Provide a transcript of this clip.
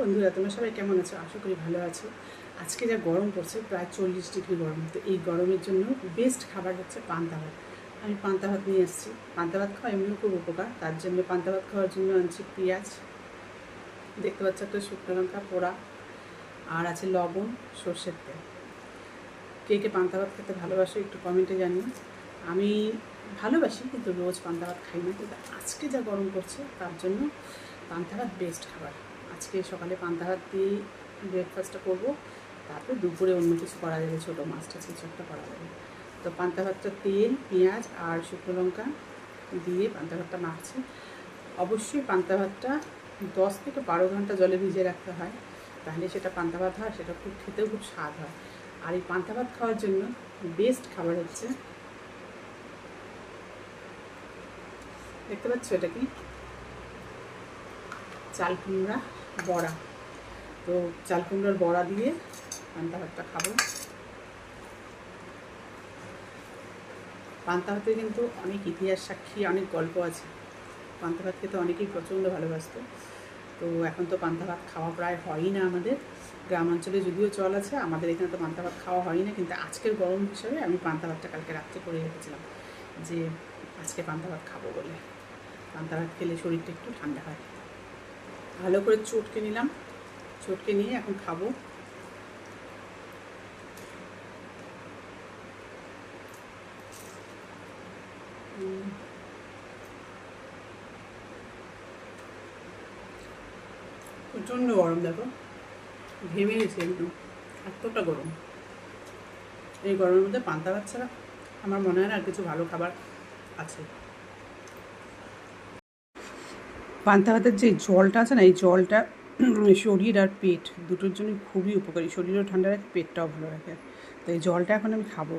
বন্ধুরা, তোমরা সবাই কেমন আছো? আশা করি ভালো আছো। আজকে যা গরম পড়ছে, প্রায় 40 ডিগ্রি গরম। তো এই গরমের জন্য বেস্ট খাবার হচ্ছে পান্তা ভাত। আমি পান্তা ভাত নিয়ে এসেছি। পান্তা ভাত খাওয়া এমনিও খুব উপকার। তার জন্য পান্তা ভাত খাওয়ার জন্য আনছি পেঁয়াজ, দেখতে পাচ্ছ একটা শুকনো লঙ্কা পোড়া, আর আছে লবণ, সর্ষের তেল। কে কে পান্তা ভাত খেতে ভালোবাসো একটু কমেন্টে জানিও। আমি ভালোবাসি, কিন্তু রোজ পান্তা ভাত খাই না। কিন্তু আজকে যা গরম পড়ছে তার জন্য পান্তা ভাত বেস্ট খাবার। আজকে সকালে পান্তা ভাত দিয়ে ব্রেকফাস্টটা করবো, তারপরে দুপুরে অন্য কিছু করা যাবে, ছোটো মাছটা কিছু একটা করা যাবে। তো পান্তা ভাতটা তেল, পেঁয়াজ আর শুকনো লঙ্কা দিয়ে পান্তা ভাতটা মাখছি। অবশ্যই পান্তা ভাতটা 10 থেকে 12 ঘন্টা জলে ভিজিয়ে রাখতে হয়, তাহলে সেটা পান্তা ভাত হয়, সেটা খুব খেতেও খুব স্বাদ হয়। আর এই পান্তা ভাত খাওয়ার জন্য বেস্ট খাবার হচ্ছে, দেখতে পাচ্ছ এটা কি, চাল কুমড়া বড়া। তো চাল কুমড়ার বড়া দিয়ে পান্তা ভাতটা খাবো। পান্তা ভাতে কিন্তু অনেক ইতিহাস সাক্ষী, অনেক গল্প আছে। পান্তা ভাত খেতে অনেকেই প্রচণ্ড ভালোবাসত। তো এখন তো পান্তা ভাত খাওয়া প্রায় হয়ই না আমাদের গ্রাম অঞ্চলে, যদিও চল আছে, আমাদের এখানে তো পান্তা ভাত খাওয়া হয়ই না। কিন্তু আজকের গরম হিসাবে আমি পান্তা ভাতটা কালকে রাত্রে করে রেখেছিলাম, যে আজকে পান্তা ভাত খাবো বলে। পান্তা ভাত খেলে শরীরটা একটু ঠান্ডা হয়। ভালো করে চটকে নিলাম, চটকে নিয়ে এখন খাবো। প্রচণ্ড গরম, দেখো ঘেমে গেছে একদম, এতটা গরম। এই গরমের মধ্যে পান্তা ভাত ছাড়া আমার মনে হয় না আর কিছু ভালো খাবার আছে। পান্তা ভাতের যে জলটা আছে না, এই জলটা শরীর আর পেট দুটোর জন্য খুবই উপকারী। শরীরও ঠান্ডা রাখে, পেটটাও ভালো রাখে। তো এই জলটা এখন আমি খাবো।